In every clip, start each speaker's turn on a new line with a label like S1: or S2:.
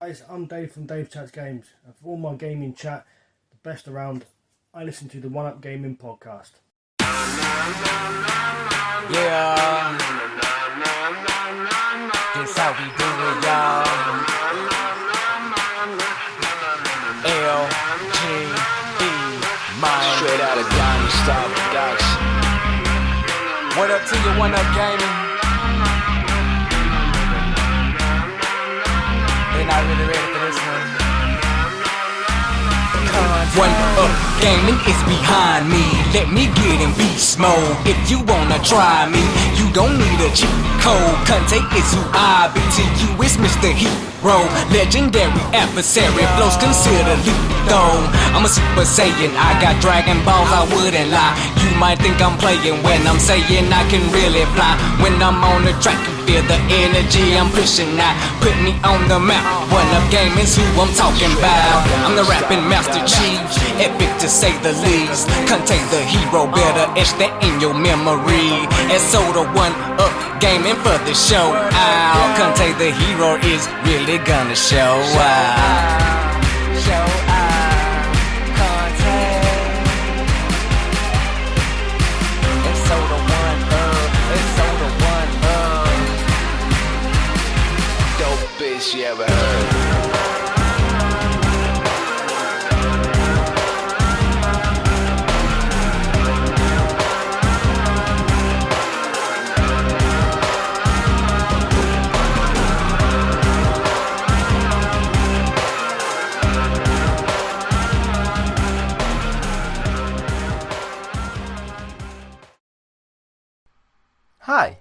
S1: Guys, I'm Dave from Dave Chats Games, and for all my gaming chat, the best around, I listen to the One Up Gaming podcast.
S2: Yeah, this how we do it, y'all. L-G-E, mine.
S3: Straight out of Diamond Style Production.
S2: What up to you, One Up Gaming? They not really ready for this one. One Up Gaming is behind me. Let me get in beast mode. If you wanna try me, you don't need a cheat code. Conte is who I be. To you is Mr. Hero, legendary adversary. Flows considered lethal. I'm a Super Saiyan. I got Dragon Balls. I wouldn't lie. You might think I'm playing when I'm saying I can really fly. When I'm on the track, you feel the energy I'm pushing out. Put me on the map. One Up Gaming's who I'm talking about. I'm the rapping Master Chief, epic to say the least. Contain the hero, better etch that in your memory. And so the One Up Gaming for the show out. Contain the hero is really gonna show out. Show out. Contain. And so the One Up. And so the One Up.
S3: Dope bitch you ever heard.
S2: Hi,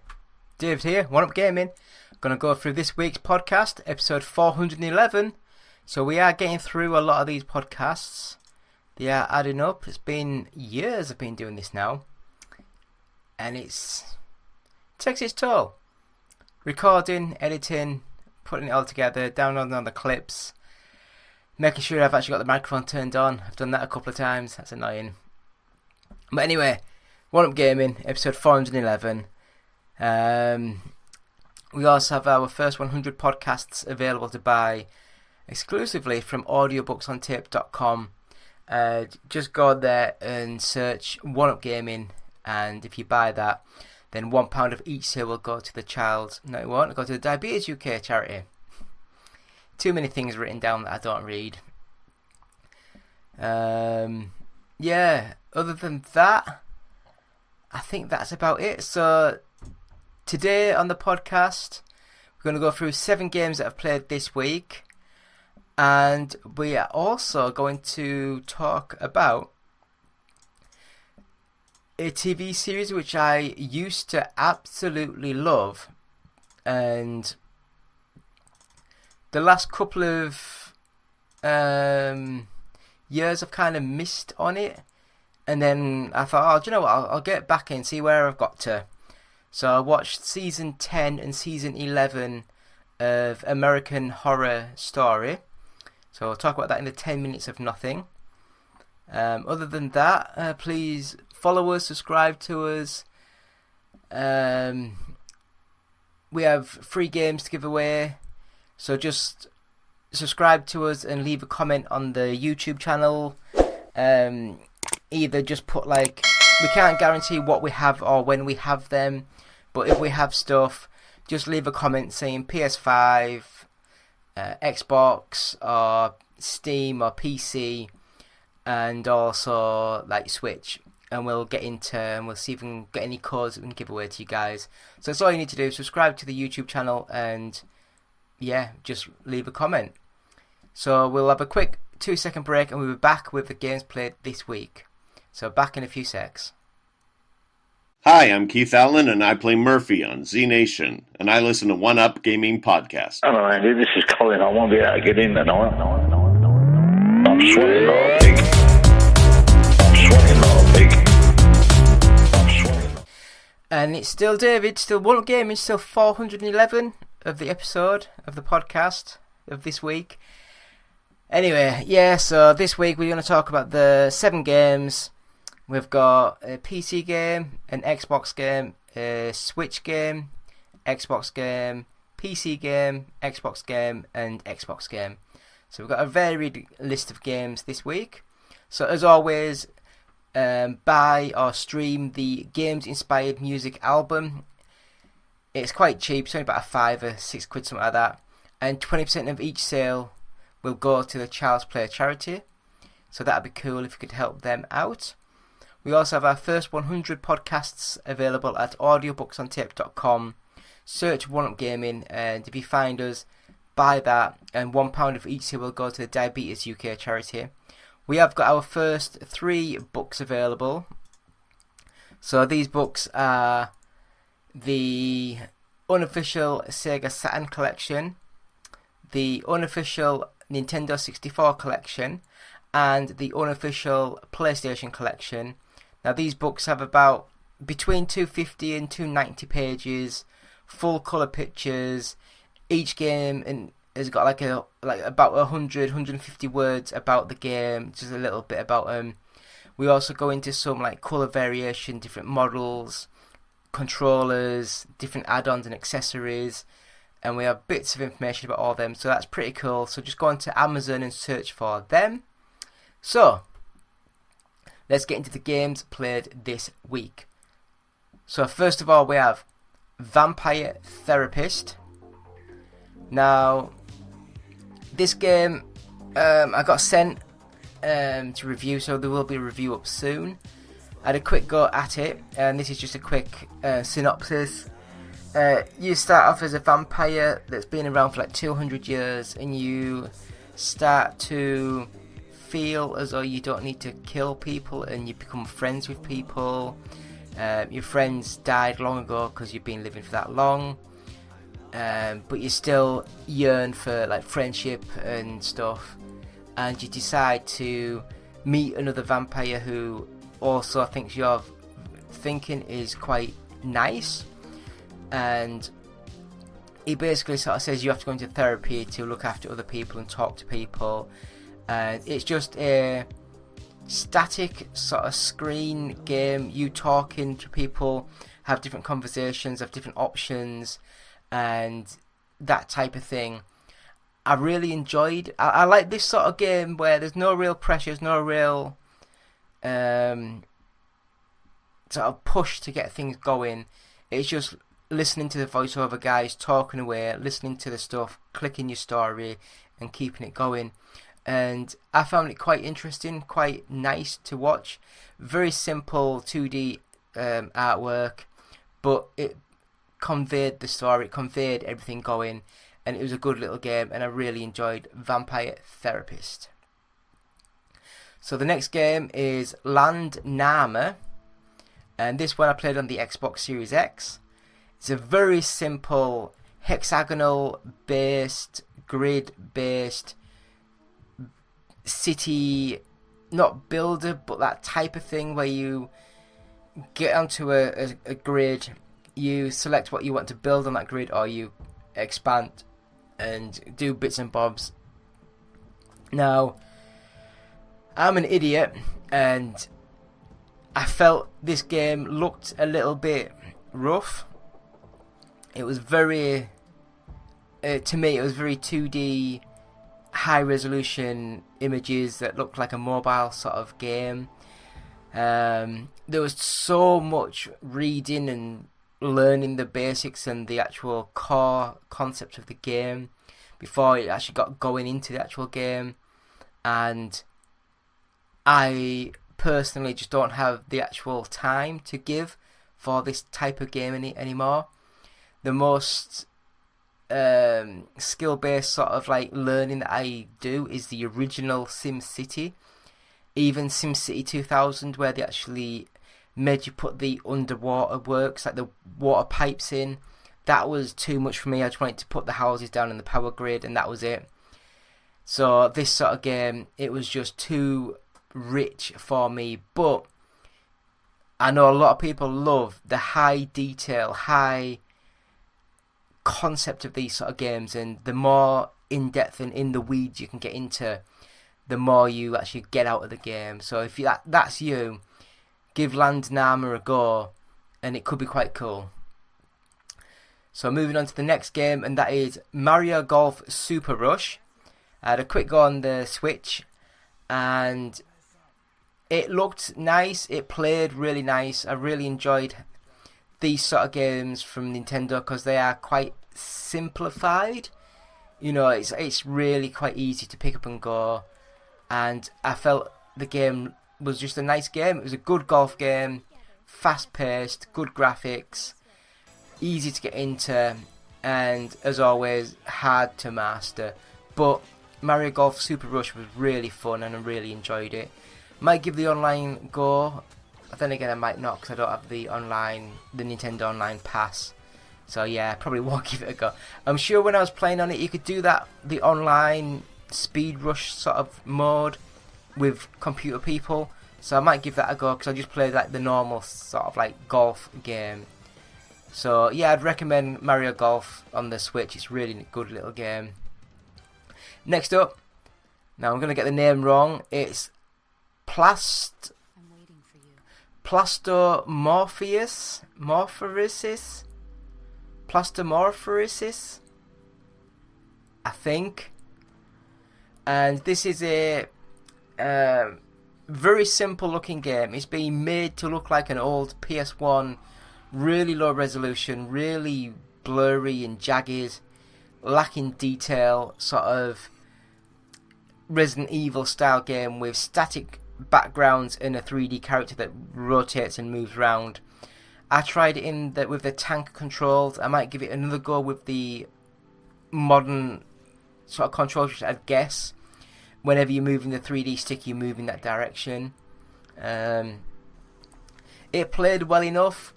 S2: David here, One Up Gaming. Gonna go through this week's podcast, episode 411. So we are getting through a lot of these podcasts. They are adding up. It's been years I've been doing this now, and it takes its toll. Recording, editing, putting it all together, downloading all the clips, making sure I've actually got the microphone turned on. I've done that a couple of times. That's annoying. But anyway, One Up Gaming, episode 411. We also have our first 100 podcasts available to buy exclusively from audiobooksontape.com. Just go there and search One Up Gaming, and if you buy that, then £1 of each sale will go to the child. No, it won't. It'll go to the Diabetes UK charity. Too many things written down that I don't read. Yeah, other than that, I think that's about it. So today on the podcast, we're going to go through 7 games that I've played this week, and we are also going to talk about a TV series which I used to absolutely love, and the last couple of years I've kind of missed on it, and then I thought, oh, do you know what, I'll get back in, see where I've got to. So I watched season 10 and season 11 of American Horror Story. So I'll talk about that in the 10 minutes of nothing. Other than that, please follow us, subscribe to us. We have free games to give away. So just subscribe to us and leave a comment on the YouTube channel. Either just put we can't guarantee what we have or when we have them, but if we have stuff, just leave a comment saying PS5, Xbox, or Steam, or PC, and also Switch, and we'll get into and we'll see if we can get any codes that we can give away to you guys. So that's all you need to do: subscribe to the YouTube channel and just leave a comment. So we'll have a quick 2-second break, and we'll be back with the games played this week. So back in a few secs.
S4: Hi, I'm Keith Allen, and I play Murphy on Z Nation, and I listen to One Up Gaming Podcast.
S5: Hello, Andy. This is Colin. I won't be able to get in tonight. I'm sweating like a pig.
S2: And it's still David, still One Up Gaming, still 411 of the episode of the podcast of this week. Anyway, so this week we're going to talk about the 7 games. We've got a PC game, an Xbox game, a Switch game, Xbox game,
S6: PC game, Xbox game, and Xbox game. So we've got a varied list of games this week. So as always, buy or stream the Games Inspired Music album. It's quite cheap, it's only about a £5 or £6, something like that. And 20% of each sale will go to the Child's Play charity. So that'd be cool if you could help them out. We also have our first 100 podcasts available at audiobooksontape.com. Search One Up Gaming, and if you find us, buy that, and £1 of each sale will go to the Diabetes UK charity. We have got our first 3 books available. So these books are the unofficial Sega Saturn collection, the unofficial Nintendo 64 collection, and the unofficial PlayStation collection. Now these books have about between 250 and 290 pages, full colour pictures. Each game has got like about 150 words about the game, just a little bit about them. We also go into some like colour variation, different models, controllers, different add-ons and accessories, and we have bits of information about all of them, so that's pretty cool. So just go onto Amazon and search for them. So let's get into the games played this week. So first of all, we have Vampire Therapist. Now this game I got sent to review, so there will be a review up soon. I had a quick go at it, and this is just a quick synopsis. You start off as a vampire that's been around for like 200 years, and you start to feel as though you don't need to kill people, and you become friends with people. Your friends died long ago because you've been living for that long, but you still yearn for like friendship and stuff, and you decide to meet another vampire who also thinks your thinking is quite nice, and he basically sort of says you have to go into therapy to look after other people and talk to people, and it's just a static sort of screen game, you talking to people, have different conversations, have different options, and that type of thing. I really enjoyed. I like this sort of game where there's no real pressures, no real sort of push to get things going. It's just listening to the voiceover guys talking away, listening to the stuff, clicking your story and keeping it going. And I found it quite interesting, quite nice to watch. Very simple 2D artwork, but it conveyed the story, it conveyed everything going, and it was a good little game, and I really enjoyed Vampire Therapist. So the next game is Landnama, and this one I played on the Xbox Series X. It's a very simple hexagonal based, grid based city, not builder, but that type of thing where you get onto a grid, you select what you want to build on that grid, or you expand and do bits and bobs. Now, I'm an idiot, and I felt this game looked a little bit rough. It was very, to me, it was very 2D, high resolution images that looked like a mobile sort of game. There was so much reading and learning the basics and the actual core concept of the game before it actually got going into the actual game, and I personally just don't have the actual time to give for this type of game anymore. The most skill-based sort of like learning that I do is the original SimCity, even SimCity 2000, where they actually made you put the underwater works, like the water pipes in. That was too much for me. I just wanted to put the houses down in the power grid, and that was it. So this sort of game, it was just too rich for me, but I know a lot of people love the high detail, high concept of these sort of games, and the more in-depth and in the weeds you can get into, the more you actually get out of the game. So if that's you, give Landnama a go, and it could be quite cool. So moving on to the next game, and that is Mario Golf Super Rush. I had a quick go on the Switch, and it looked nice. It played really nice. I really enjoyed these sort of games from Nintendo because they are quite simplified. You know, it's really quite easy to pick up and go, and I felt the game was just a nice game. It was a good golf game, fast paced, good graphics, easy to get into, and as always hard to master. But Mario Golf Super Rush was really fun and I really enjoyed it. Might give the online a go, but then again I might not because I don't have the Nintendo Online Pass. So yeah, I probably won't give it a go. I'm sure when I was playing on it you could do that, the online speed rush sort of mode with computer people. So I might give that a go because I just played like the normal sort of like golf game. So yeah, I'd recommend Mario Golf on the Switch. It's really a good little game. Next up, now I'm going to get the name wrong. It's Plastomorphosis, I think. And this is a very simple looking game. It's been made to look like an old PS1, really low resolution, really blurry and jagged, lacking detail, sort of Resident Evil style game with static backgrounds and a 3D character that rotates and moves around. I tried it with the tank controls. I might give it another go with the modern sort of controls, which I'd guess whenever you're moving the 3D stick, you move in that direction. It played well enough.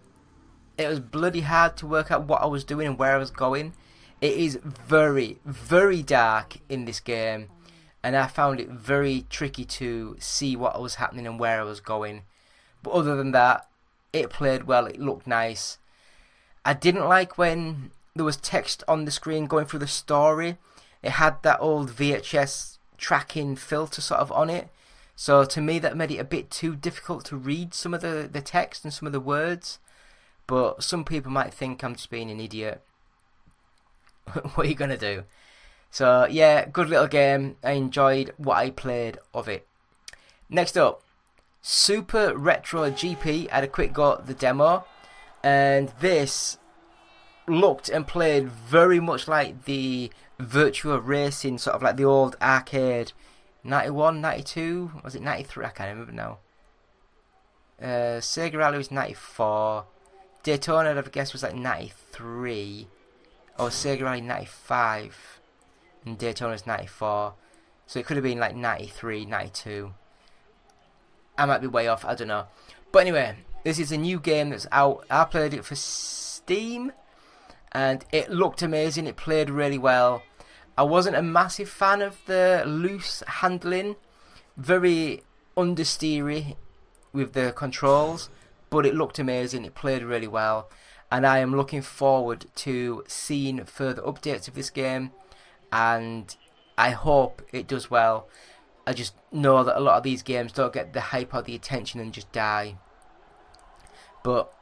S6: It was bloody hard to work out what I was doing and where I was going. It is very, very dark in this game, and I found it very tricky to see what was happening and where I was going. But other than that, it played well, it looked nice. I didn't like when there was text on the screen going through the story. It had that old VHS tracking filter sort of on it. So to me that made it a bit too difficult to read some of the text and some of the words. But some people might think I'm just being an idiot. What are you going to do? So yeah, good little game. I enjoyed what I played of it. Next up, Super Retro GP. I had a quick go at the demo, and this looked and played very much like the Virtua Racing, sort of like the old arcade. 91, 92, was it 93? I can't remember now. Sega Rally was 94. Daytona, I'd guess, was like 93. Or Sega Rally 95. And Daytona's 94. So it could have been like 93, 92. I might be way off, I don't know. But anyway, this is a new game that's out. I played it for Steam, and it looked amazing. It played really well. I wasn't a massive fan of the loose handling. Very understeery with the controls. But it looked amazing. It played really well. And I am looking forward to seeing further updates of this game. And I hope it does well. I just know that a lot of these games don't get the hype or the attention and just die. But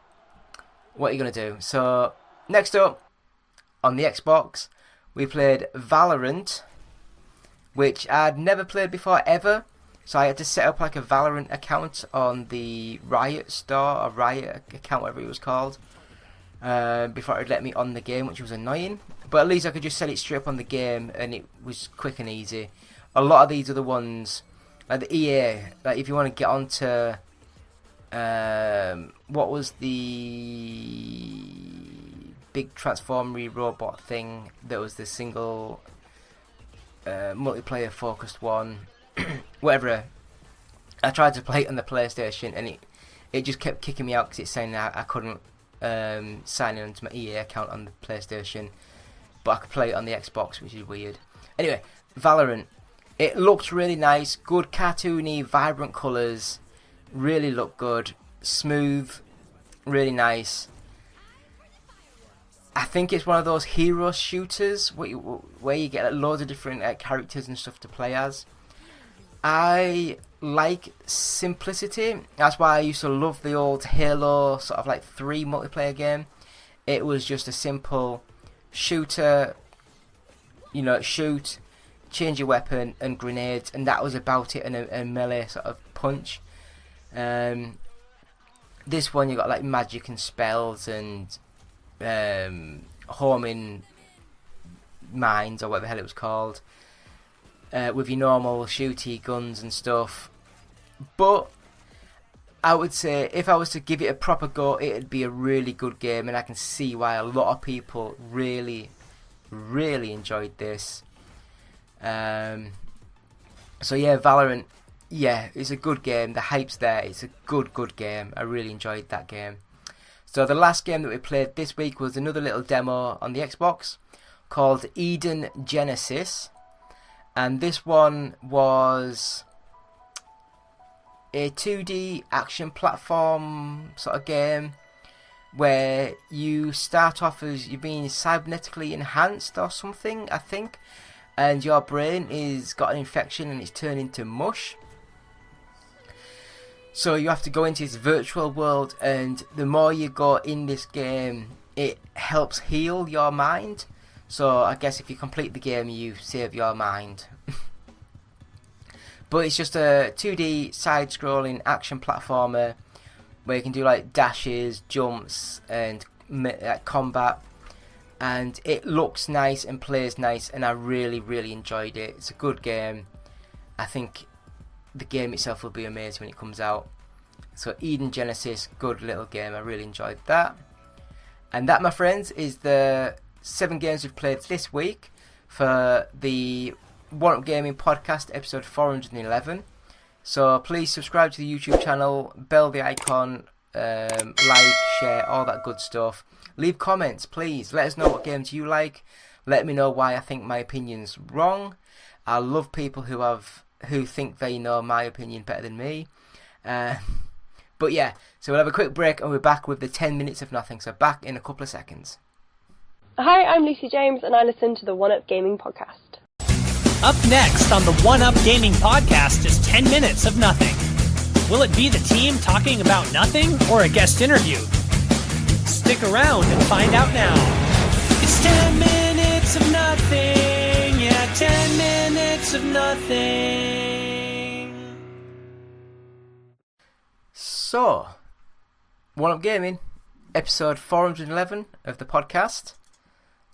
S6: what are you going to do? So next up, on the Xbox, we played Valorant, which I'd never played before ever. So I had to set up like a Valorant account on the Riot store, or Riot account, whatever it was called, before it would let me on the game, which was annoying. But at least I could just set it straight up on the game, and it was quick and easy. A lot of these are the ones, like the EA, like if you want to get onto, what was the big transformery robot thing that was the single multiplayer focused one, whatever. I tried to play it on the PlayStation, and it just kept kicking me out because it's saying that I couldn't sign in onto my EA account on the PlayStation, but I could play it on the Xbox, which is weird. Anyway, Valorant. It looked really nice, good cartoony, vibrant colours, really looked good, smooth, really nice. I think it's one of those hero shooters where you get loads of different characters and stuff to play as. I like simplicity. That's why I used to love the old Halo sort of like 3 multiplayer game. It was just a simple shooter, shoot, change your weapon and grenades, and that was about it, and a melee sort of punch. This one you got like magic and spells and homing mines, or whatever the hell it was called, with your normal shooty guns and stuff. But I would say if I was to give it a proper go, it'd be a really good game, and I can see why a lot of people really, really enjoyed this. So yeah, Valorant, yeah, it's a good game. The hype's there. It's a good game. I really enjoyed that game. So the last game that we played this week was another little demo on the Xbox called Eden Genesis, and this one was a 2D action platform sort of game where you start off as you're being cybernetically enhanced or something, I think, and your brain is got an infection and it's turned into mush. So you have to go into this virtual world, and the more you go in this game, it helps heal your mind. So I guess if you complete the game, you save your mind. But it's just a 2D side-scrolling action platformer where you can do like dashes, jumps, and combat. And it looks nice and plays nice, and I really, really enjoyed it. It's a good game. I think the game itself will be amazing when it comes out. So Eden Genesis, good little game. I really enjoyed that. And that, my friends, is the 7 games we've played this week for the One Up Gaming Podcast, episode 411. So please subscribe to the YouTube channel, bell the icon, like, share, all that good stuff. Leave comments, please. Let us know what games you like. Let me know why I think my opinion's wrong. I love people who think they know my opinion better than me. But yeah, so we'll have a quick break and we're back with the 10 minutes of nothing. So back in a couple of seconds.
S7: Hi, I'm Lucy James and I listen to the One Up Gaming Podcast.
S8: Up next on the One Up Gaming Podcast is 10 minutes of nothing. Will it be the team talking about nothing or a guest interview? Stick around and find out now. It's 10 minutes of nothing. Yeah, 10 minutes of nothing.
S6: So, One Up Gaming, episode 411 of the podcast.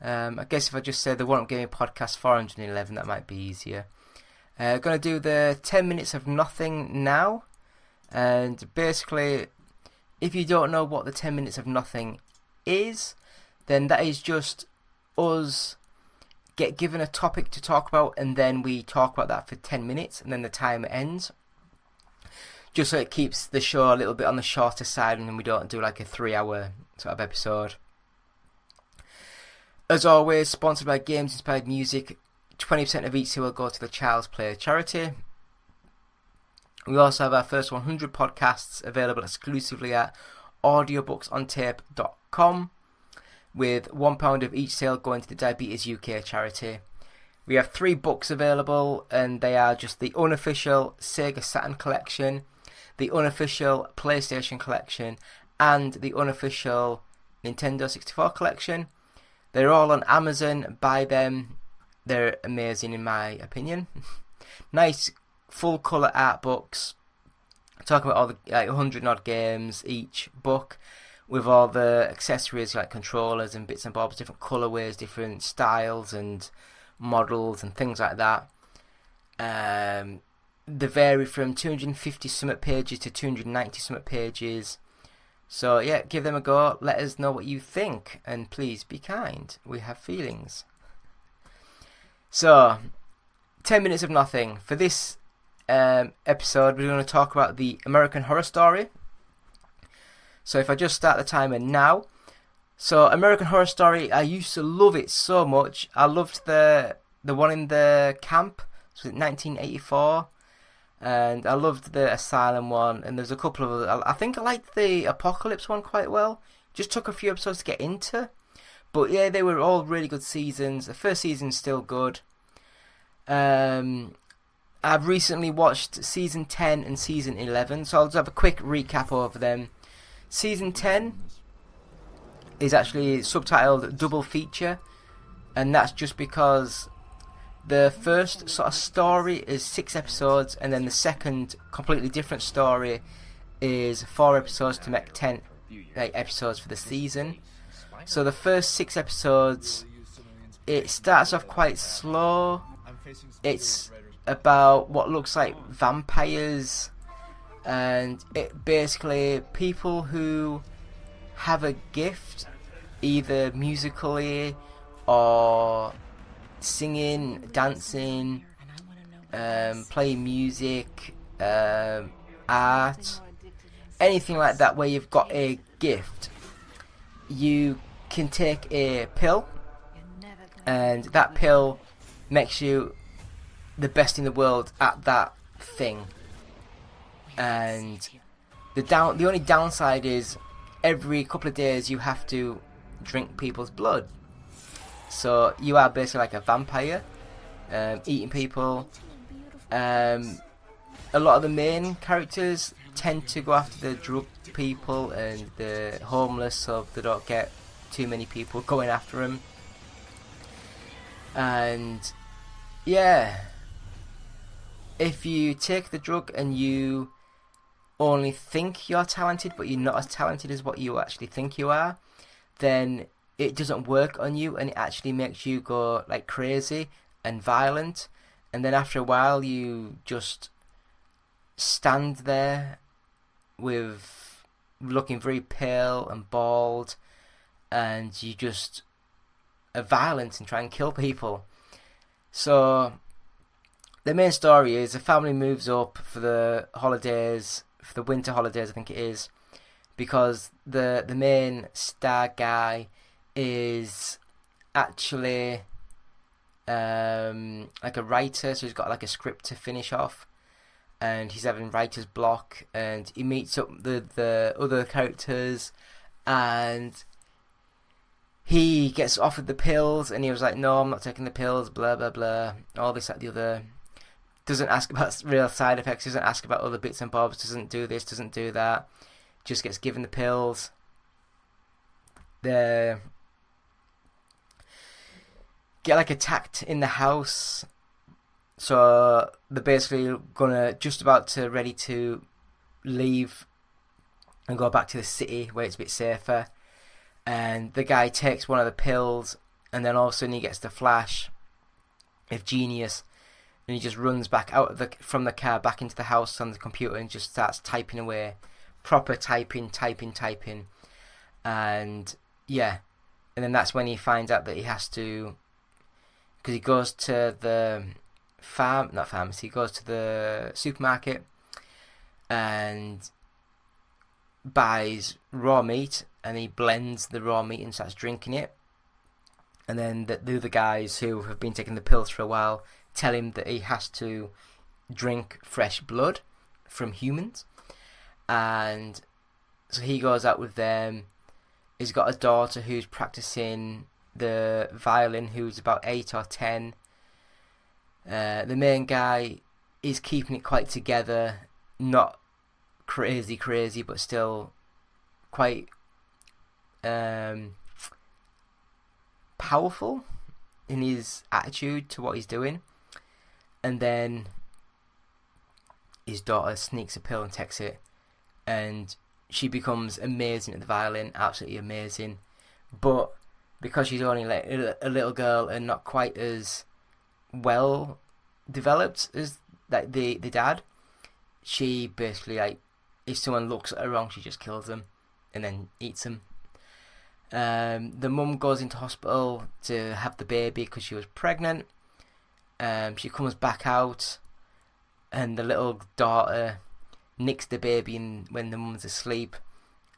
S6: I guess if I just say the One Up Gaming Podcast 411, that might be easier. Going to do the 10 minutes of nothing now. And basically, if you don't know what the 10 minutes of nothing is, then that is just us get given a topic to talk about, and then we talk about that for 10 minutes, and then the timer ends. Just so it keeps the show a little bit on the shorter side, and then we don't do like a 3-hour sort of episode. As always, sponsored by Games Inspired Music. 20% of each sale will go to the Child's Play charity. We also have our first 100 podcasts available exclusively at audiobooksontape.com, with £1 of each sale going to the Diabetes UK charity. We have 3 books available, and they are just the unofficial Sega Saturn collection, the unofficial PlayStation collection, and the unofficial Nintendo 64 collection. They're all on Amazon. Buy them. They're amazing in my opinion. Nice full colour art books, talking about all the 100 odd games each book, with all the accessories like controllers and bits and bobs, different colourways, different styles and models and things like that. They vary from 250 something pages to 290 something pages. So yeah, give them a go. Let us know what you think, and please be kind. We have feelings. So, 10 minutes of nothing. For this episode, we're going to talk about the American Horror Story. So if I just start the timer now. So American Horror Story, I used to love it so much. I loved the one in the camp. So 1984. And I loved the Asylum one. And there's a couple of... I think I liked the Apocalypse one quite well. Just took a few episodes to get into. But yeah, they were all really good seasons. The first season's still good. I've recently watched season 10 and season 11. So I'll just have a quick recap over them. Season 10 is actually subtitled Double Feature, and that's just because the first sort of story is 6 episodes, and then the second completely different story is 4 episodes to make 10 episodes for the season. So the first 6 episodes, it starts off quite slow. It's about what looks like vampires, and it basically people who have a gift, either musically or singing, dancing, playing music, art, anything like that where you've got a gift. You can take a pill, and that pill makes you the best in the world at that thing. And the only downside is every couple of days you have to drink people's blood. So you are basically like a vampire, eating people. A lot of the main characters tend to go after the drug people and the homeless, so they don't get too many people going after them. And yeah, if you take the drug and you only think you're talented, but you're not as talented as what you actually think you are, then it doesn't work on you, and it actually makes you go like crazy and violent. And then after a while, you just stand there with looking very pale and bald, and you just are violent and try and kill people. So the main story is a family moves up for the holidays, for the winter holidays I think it is, because the main star guy is actually like a writer, so he's got like a script to finish off, and he's having writer's block, and he meets up the other characters, and he gets offered the pills, and he was like, no, I'm not taking the pills, blah blah blah, all this, that, the other. Doesn't ask about real side effects, doesn't ask about other bits and bobs, doesn't do this, doesn't do that, just gets given the pills. They get like attacked in the house, so they're basically ready to leave and go back to the city where it's a bit safer. And the guy takes one of the pills, and then all of a sudden he gets the flash of genius, and he just runs back from the car back into the house on the computer and just starts typing away, proper typing, and yeah, and then that's when he finds out that he has to, because he goes to the he goes to the supermarket and buys raw meat, and he blends the raw meat and starts drinking it. And then the other guys who have been taking the pills for a while tell him that he has to drink fresh blood from humans. And so he goes out with them. He's got a daughter who's practicing the violin, who's about 8 or 10. The main guy is keeping it quite together, not crazy, but still quite powerful in his attitude to what he's doing. And then his daughter sneaks a pill and takes it, and she becomes amazing at the violin, absolutely amazing. But because she's only like a little girl and not quite as well developed as like the dad, she basically, like, if someone looks at her wrong, she just kills them and then eats them. The mum goes into hospital to have the baby because she was pregnant. She comes back out, and the little daughter nicks the baby when the mum's asleep,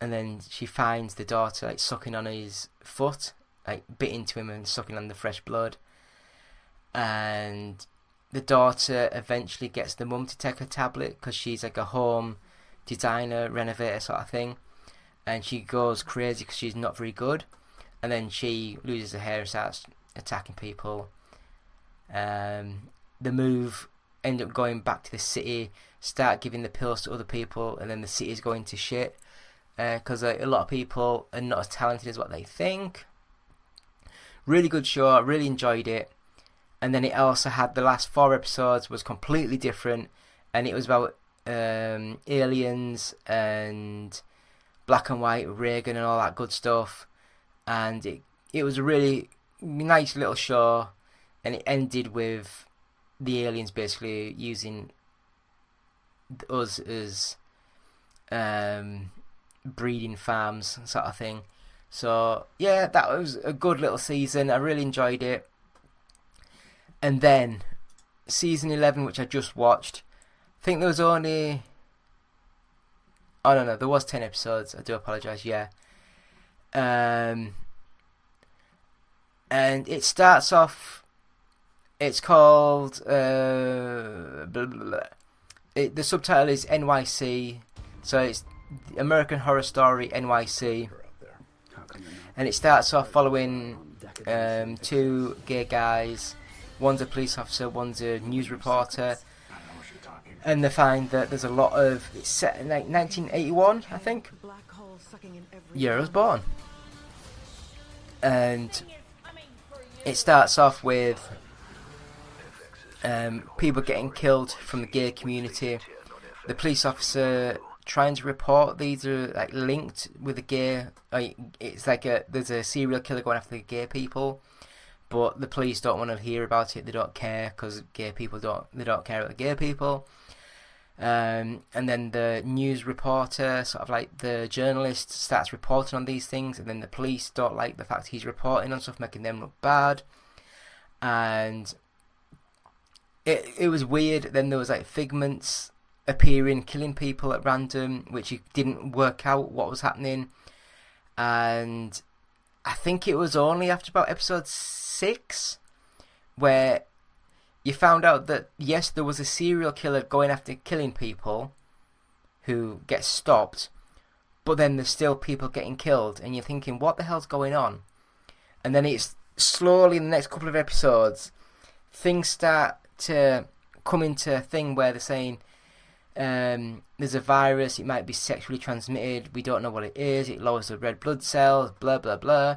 S6: and then she finds the daughter like sucking on his foot, like bit into him and sucking on the fresh blood. And the daughter eventually gets the mum to take her tablet because she's like a home designer, renovator sort of thing, and she goes crazy because she's not very good, and then she loses her hair and starts attacking people. The move end up going back to the city, start giving the pills to other people, and then the city's going to shit, because a lot of people are not as talented as what they think. Really good show. I really enjoyed it. And then it also had the last 4 episodes was completely different, and it was about aliens and black and white Reagan and all that good stuff. And it was a really nice little show, and it ended with the aliens basically using us as breeding farms sort of thing. So yeah, that was a good little season. I really enjoyed it. And then season 11, which I just watched, I think there was only... Oh no, there was 10 episodes. I do apologise, yeah. And it starts off... It's called... blah, blah, blah. The subtitle is NYC. So it's American Horror Story NYC. And it starts off following 2 gay guys. One's a police officer, one's a news reporter. And they find that there's a lot of... It's set in like 1981, I think. Year I was born. And it starts off with people getting killed from the gay community. The police officer trying to report these are like linked with the gay... it's like there's a serial killer going after the gay people. But the police don't want to hear about it. They don't care because gay people don't care about the gay people. And then the news reporter, sort of like the journalist, starts reporting on these things, and then the police don't like the fact he's reporting on stuff, making them look bad. And it was weird. Then there was like figments appearing, killing people at random, which it didn't work out what was happening. And I think it was only after about episode 6 where you found out that yes, there was a serial killer going after killing people who get stopped, but then there's still people getting killed, and you're thinking, what the hell's going on? And then it's slowly in the next couple of episodes, things start to come into a thing where they're saying there's a virus, it might be sexually transmitted, we don't know what it is, it lowers the red blood cells, blah blah blah.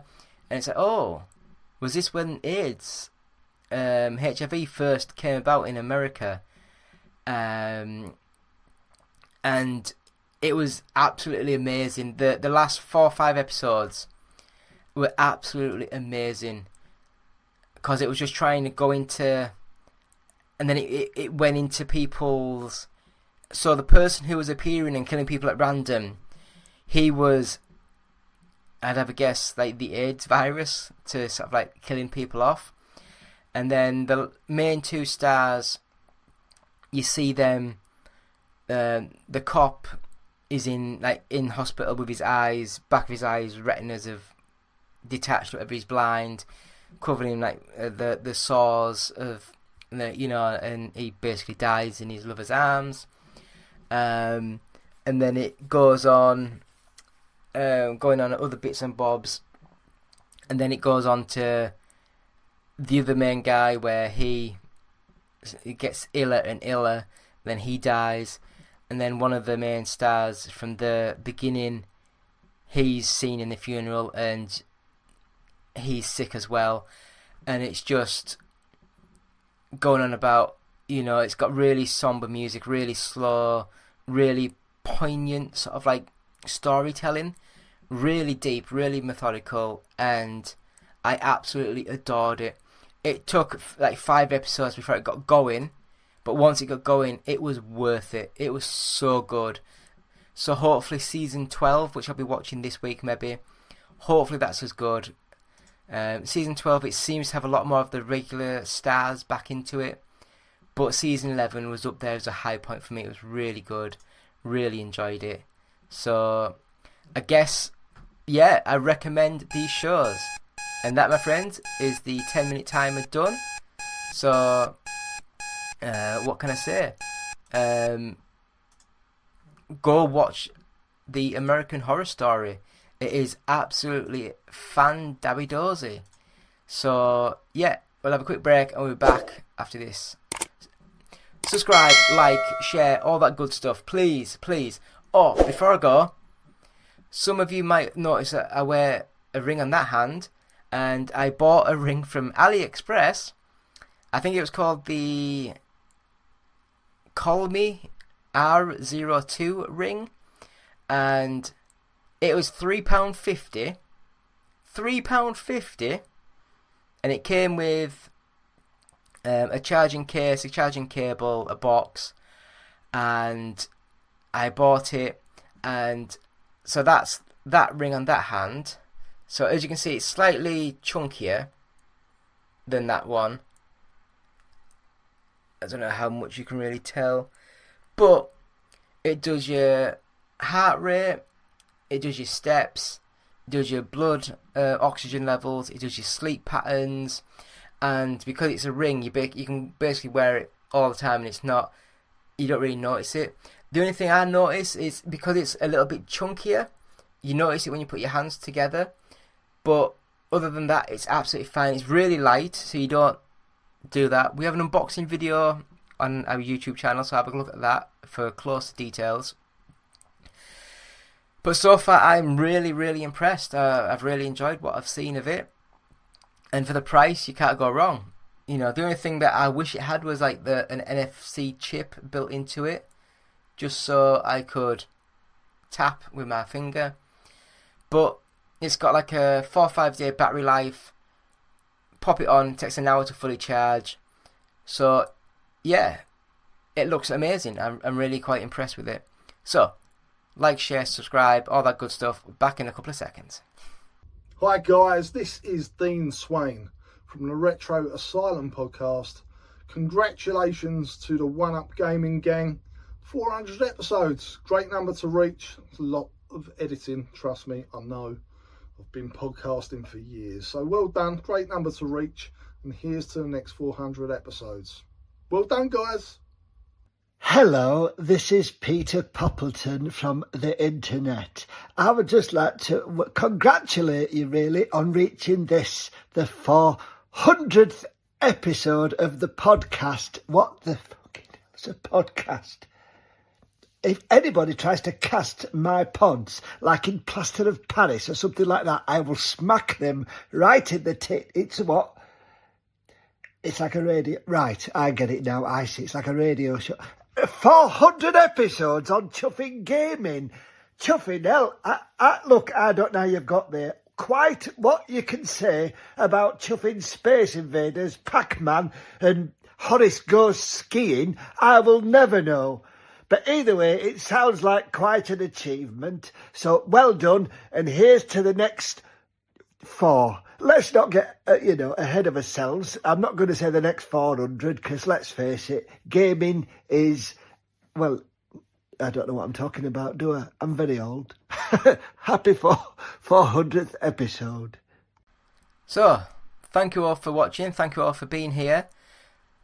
S6: And it's like, oh, was this when AIDS, HIV first came about in America? And it was absolutely amazing. The last 4 or 5 episodes were absolutely amazing, because it was just trying to go into, and then it went into people's... So the person who was appearing and killing people at random, he was, I'd have a guess, like the AIDS virus, to sort of like killing people off. And then the main 2 stars, you see them, the cop is in hospital with his eyes, back of his eyes, retinas have detached, whatever, he's blind, covering like the sores of, and he basically dies in his lover's arms. And then it goes on, going on other bits and bobs, and then it goes on to the other main guy where he gets iller and iller, then he dies, and then one of the main stars from the beginning, he's seen in the funeral and he's sick as well. And it's just going on about, it's got really somber music, really slow, really poignant sort of like storytelling, really deep, really methodical, and I absolutely adored it. It took like 5 episodes before it got going, but once it got going, it was worth it. It was so good. So hopefully season 12, which I'll be watching this week maybe, hopefully that's as good. Season 12, it seems to have a lot more of the regular stars back into it, but season 11 was up there as a high point for me. It was really good, really enjoyed it. So I guess, yeah, I recommend these shows. And that, my friends, is the 10-minute timer done. So, what can I say? Go watch the American Horror Story. It is absolutely fan-dabby-dozy. So, yeah, we'll have a quick break and we'll be back after this. Subscribe, like, share, all that good stuff. Please, please. Oh, before I go, some of you might notice that I wear a ring on that hand, and I bought a ring from AliExpress. I think it was called the Call Me R02 ring, and it was £3.50. £3.50, and it came with a charging case, a charging cable, a box, and I bought it. And so that's that ring on that hand. So as you can see, it's slightly chunkier than that one. I don't know how much you can really tell, but it does your heart rate, it does your steps, it does your blood oxygen levels, it does your sleep patterns, and because it's a ring, you can basically wear it all the time, and you don't really notice it. The only thing I notice is because it's a little bit chunkier, you notice it when you put your hands together, but other than that, it's absolutely fine. It's really light, so you don't do that. We have an unboxing video on our YouTube channel, so have a look at that for closer details. But so far, I'm really, really impressed. I've really enjoyed what I've seen of it, and for the price, you can't go wrong. You know, the only thing that I wish it had was like an NFC chip built into it, just so I could tap with my finger. But it's got like a 4 or 5 day battery life. Pop it on, takes an hour to fully charge. So yeah, it looks amazing. I'm really quite impressed with it. So like, share, subscribe, all that good stuff. Back in a couple of seconds.
S9: Hi guys, this is Dean Swain from the Retro Asylum podcast. Congratulations to the One Up Gaming gang. 400 episodes, great number to reach. It's a lot of editing, trust me, I know. I've been podcasting for years, so well done, great number to reach, and here's to the next 400 episodes. Well done, guys.
S10: Hello, this is Peter Poppleton from the internet. I would just like to congratulate you really on reaching the 400th episode of the podcast. What the fucking hell is a podcast? If anybody tries to cast my pods like in Plaster of Paris or something like that, I will smack them right in the tit. It's what? It's like a radio. Right, I get it now. I see. It's like a radio show. 400 episodes on chuffing gaming. Chuffing hell. Look, I don't know how you've got there. Quite what you can say about chuffing Space Invaders, Pac-Man and Horace Goes Skiing, I will never know. But either way, it sounds like quite an achievement. So well done, and here's to the next 4. Let's not get, ahead of ourselves. I'm not going to say the next 400, because let's face it, gaming is, well, I don't know what I'm talking about, do I? I'm very old. Happy 400th episode.
S6: So, thank you all for watching. Thank you all for being here.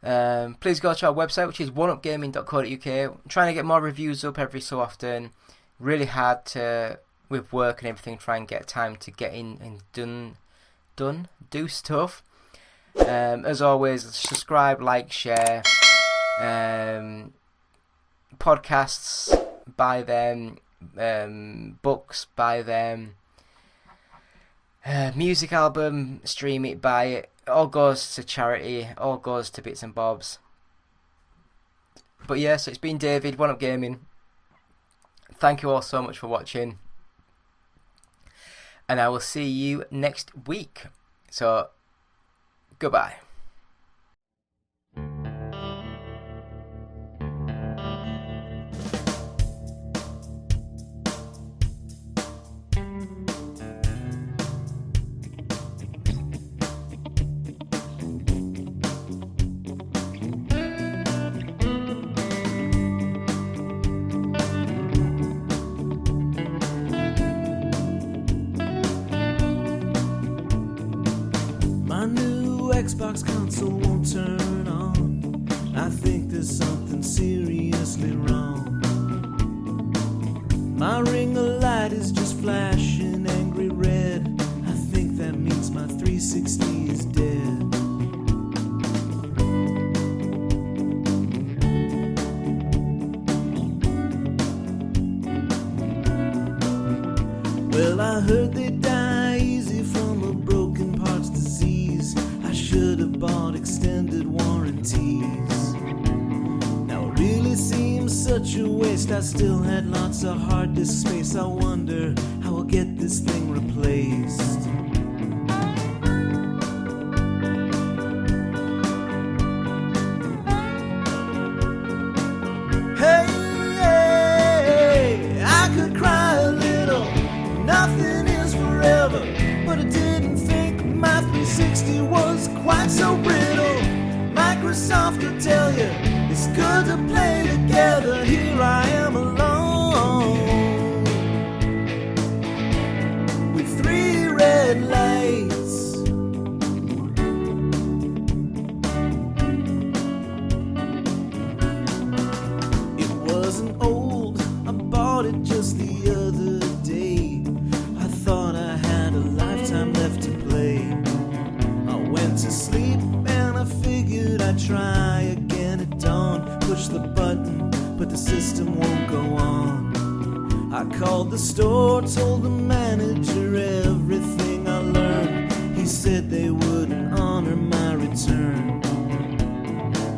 S6: Please go to our website, which is oneupgaming.co.uk. I'm trying to get more reviews up every so often. Really hard to, with work and everything, try and get time to get in and do stuff. As always, subscribe, like, share. Podcasts, buy them. Books, buy them. Music album, stream it, buy it. All goes to charity, all goes to bits and bobs. But yeah, so it's been David, One Up Gaming. Thank you all so much for watching, and I will see you next week. So, goodbye.
S11: Xbox console won't turn on. I think there's something seriously wrong. My ring of light is just flashing angry red. I think that means my 360 is dead. Well, I heard they die easy from a broken parts disease. I should have bought extended warranties. Now it really seems such a waste. I still had lots of hard disk space. I wonder how I'll get this thing replaced. Hey, I could cry a little. Nothing is forever, but I didn't think my 360 was quite so brittle. Microsoft will tell you it's good to play together. Here I am alone with 3 red lights. It wasn't old, I bought it just the other day. I thought I had a lifetime left to play. I went to sleep and I figured I'd try again at dawn. Push the button, but the system won't go on. I called the store, told the manager everything I learned. He said they wouldn't honor my return.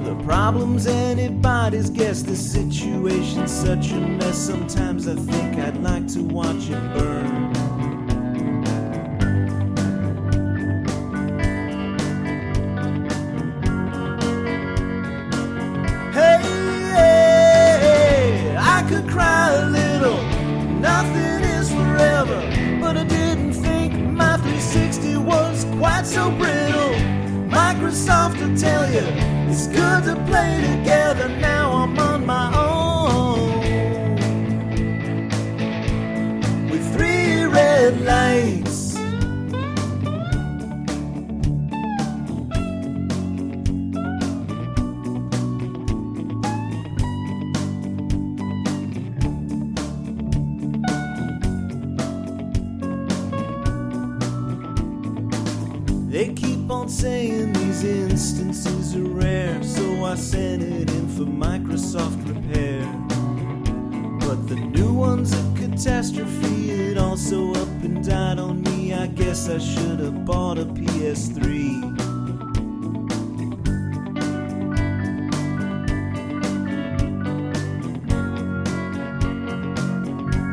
S11: The problem's anybody's guess. The situation's such a mess. Sometimes I think I'd like to watch it burn. Hey, I could cry a little. Nothing is forever, but I didn't think my 360 was quite so brittle. Microsoft will tell you it's good to play together. Now I'm on my own with 3 red lights. They keep on saying these instances are rare, so I sent it in for Microsoft repair. But the new one's a catastrophe. It also up and died on me. I guess I should have bought a PS3.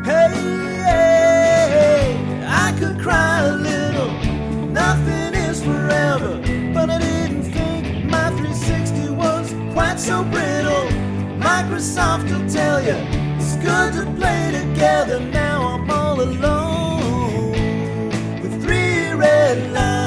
S11: Hey, I could cry a little. Nothing is forever, but I didn't think my 360 was quite so brittle. Microsoft will tell you it's good to play together. Now I'm all alone with 3 red lights.